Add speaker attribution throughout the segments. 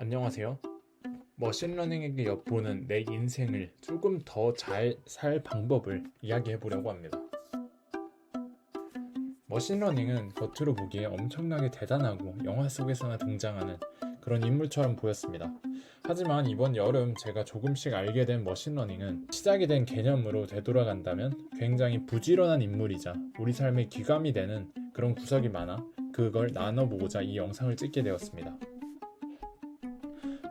Speaker 1: 안녕하세요. 머신러닝에게 엿보는 내 인생을 조금 더 잘 살 방법을 이야기해 보려고 합니다. 머신러닝은 겉으로 보기에 엄청나게 대단하고 영화 속에서나 등장하는 그런 인물처럼 보였습니다. 하지만 이번 여름 제가 조금씩 알게 된 머신러닝은 시작이 된 개념으로 되돌아간다면 굉장히 부지런한 인물이자 우리 삶에 귀감이 되는 그런 구석이 많아 그걸 나눠보고자 이 영상을 찍게 되었습니다.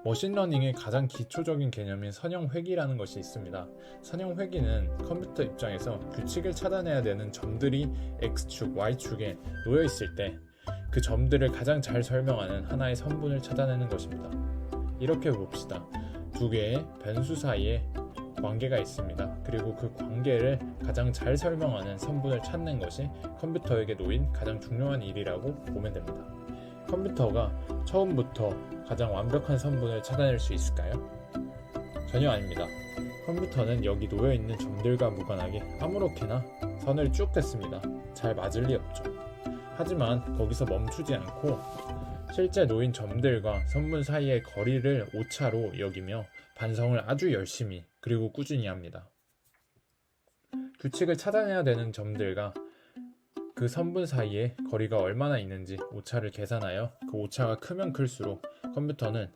Speaker 1: 머신러닝의 가장 기초적인 개념인 선형회귀라는 것이 있습니다. 선형회귀는 컴퓨터 입장에서 규칙을 찾아내야 되는 점들이 X축, Y축에 놓여 있을 때 그 점들을 가장 잘 설명하는 하나의 선분을 찾아내는 것입니다. 이렇게 봅시다. 두 개의 변수 사이에 관계가 있습니다. 그리고 그 관계를 가장 잘 설명하는 선분을 찾는 것이 컴퓨터에게 놓인 가장 중요한 일이라고 보면 됩니다. 컴퓨터가 처음부터 가장 완벽한 선분을 찾아낼 수 있을까요? 전혀 아닙니다. 컴퓨터는 여기 놓여있는 점들과 무관하게 아무렇게나 선을 쭉 댔습니다. 잘 맞을 리 없죠. 하지만 거기서 멈추지 않고 실제 놓인 점들과 선분 사이의 거리를 오차로 여기며 반성을 아주 열심히 그리고 꾸준히 합니다. 규칙을 찾아내야 되는 점들과 그 선분 사이에 거리가 얼마나 있는지 오차를 계산하여 그 오차가 크면 클수록 컴퓨터는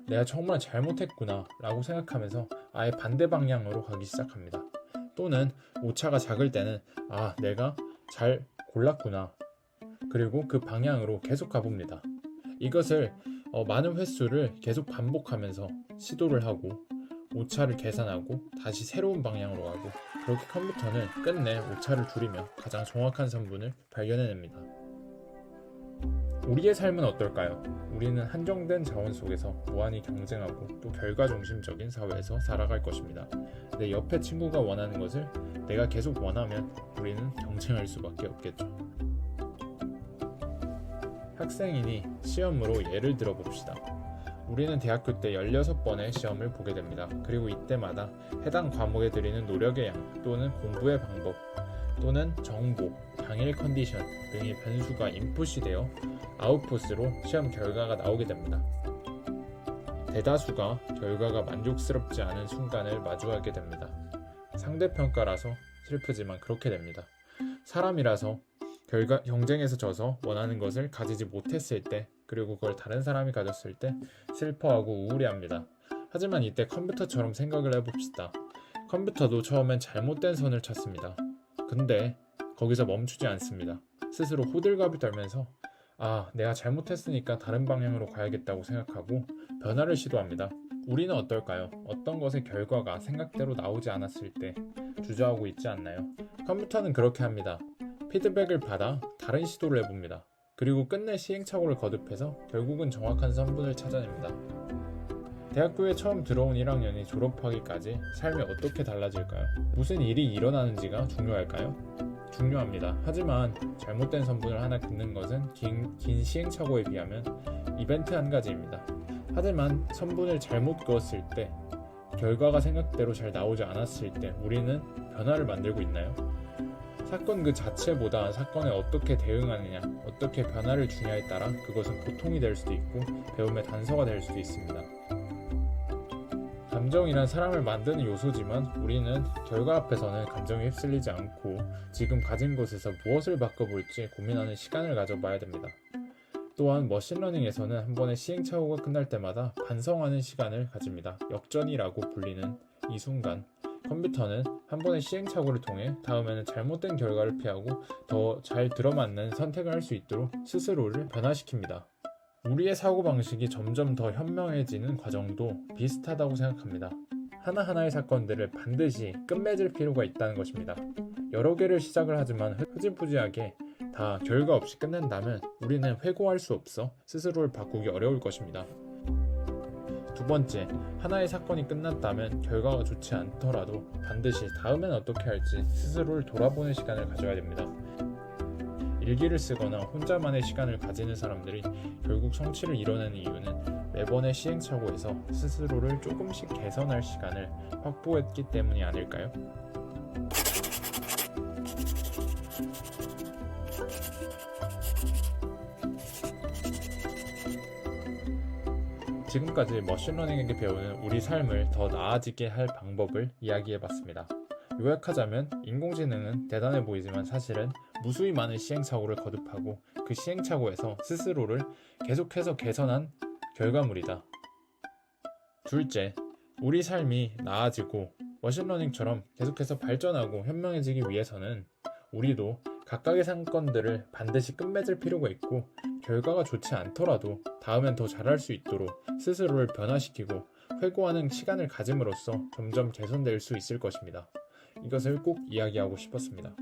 Speaker 1: 내가 정말 잘못했구나 라고 생각하면서 아예 반대 방향으로 가기 시작합니다. 또는 오차가 작을 때는 내가 잘 골랐구나 그리고 그 방향으로 계속 가봅니다. 이것을 많은 횟수를 계속 반복하면서 시도를 하고 오차를 계산하고 다시 새로운 방향으로 가고 그렇게 컴퓨터는 끝내 오차를 줄이며 가장 정확한 선분을 발견해냅니다. 우리의 삶은 어떨까요? 우리는 한정된 자원 속에서 무한히 경쟁하고 또 결과 중심적인 사회에서 살아갈 것입니다. 내 옆에 친구가 원하는 것을 내가 계속 원하면 우리는 경쟁할 수밖에 없겠죠. 학생이니 시험으로 예를 들어 봅시다. 우리는 대학교 때 16번의 시험을 보게 됩니다. 그리고 이때마다 해당 과목에 들이는 노력의 양 또는 공부의 방법 또는 정보, 당일 컨디션 등의 변수가 인풋이 되어 아웃풋으로 시험 결과가 나오게 됩니다. 대다수가 결과가 만족스럽지 않은 순간을 마주하게 됩니다. 상대평가라서 슬프지만 그렇게 됩니다. 사람이라서 경쟁에서 져서 원하는 것을 가지지 못했을 때 그리고 그걸 다른 사람이 가졌을 때 슬퍼하고 우울해합니다. 하지만 이때 컴퓨터처럼 생각을 해봅시다. 컴퓨터도 처음엔 잘못된 선을 찾습니다. 근데 거기서 멈추지 않습니다. 스스로 호들갑을 떨면서 내가 잘못했으니까 다른 방향으로 가야겠다고 생각하고 변화를 시도합니다. 우리는 어떨까요? 어떤 것의 결과가 생각대로 나오지 않았을 때 주저하고 있지 않나요? 컴퓨터는 그렇게 합니다. 피드백을 받아 다른 시도를 해봅니다. 그리고 끝내 시행착오를 거듭해서 결국은 정확한 선분을 찾아냅니다. 대학교에 처음 들어온 1학년이 졸업하기까지 삶이 어떻게 달라질까요? 무슨 일이 일어나는지가 중요할까요? 중요합니다. 하지만 잘못된 선분을 하나 긋는 것은 긴 시행착오에 비하면 이벤트 한 가지입니다. 하지만 선분을 잘못 그었을 때 결과가 생각대로 잘 나오지 않았을 때 우리는 변화를 만들고 있나요? 사건 그 자체보다 사건에 어떻게 대응하느냐, 어떻게 변화를 주냐에 따라 그것은 고통이 될 수도 있고 배움의 단서가 될 수도 있습니다. 감정이란 사람을 만드는 요소지만 우리는 결과 앞에서는 감정에 휩쓸리지 않고 지금 가진 것에서 무엇을 바꿔볼지 고민하는 시간을 가져봐야 됩니다. 또한 머신러닝에서는 한 번의 시행착오가 끝날 때마다 반성하는 시간을 가집니다. 역전이라고 불리는 이 순간 컴퓨터는 한 번의 시행착오를 통해 다음에는 잘못된 결과를 피하고 더 잘 들어맞는 선택을 할 수 있도록 스스로를 변화시킵니다. 우리의 사고방식이 점점 더 현명해지는 과정도 비슷하다고 생각합니다. 하나하나의 사건들을 반드시 끝맺을 필요가 있다는 것입니다. 여러 개를 시작을 하지만 흐지부지하게 다 결과 없이 끝낸다면 우리는 회고할 수 없어 스스로를 바꾸기 어려울 것입니다. 두 번째, 하나의 사건이 끝났다면 결과가 좋지 않더라도 반드시 다음엔 어떻게 할지 스스로를 돌아보는 시간을 가져야 됩니다. 일기를 쓰거나 혼자만의 시간을 가지는 사람들이 결국 성취를 이뤄내는 이유는 매번의 시행착오에서 스스로를 조금씩 개선할 시간을 확보했기 때문이 아닐까요? 지금까지 머신러닝에게 배우는 우리 삶을 더 나아지게 할 방법을 이야기해봤습니다. 요약하자면 인공지능은 대단해 보이지만 사실은 무수히 많은 시행착오를 거듭하고 그 시행착오에서 스스로를 계속해서 개선한 결과물이다. 둘째, 우리 삶이 나아지고 머신러닝처럼 계속해서 발전하고 현명해지기 위해서는 우리도 각각의 사건들을 반드시 끝맺을 필요가 있고 결과가 좋지 않더라도 다음엔 더 잘할 수 있도록 스스로를 변화시키고 회고하는 시간을 가짐으로써 점점 개선될 수 있을 것입니다. 이것을 꼭 이야기하고 싶었습니다.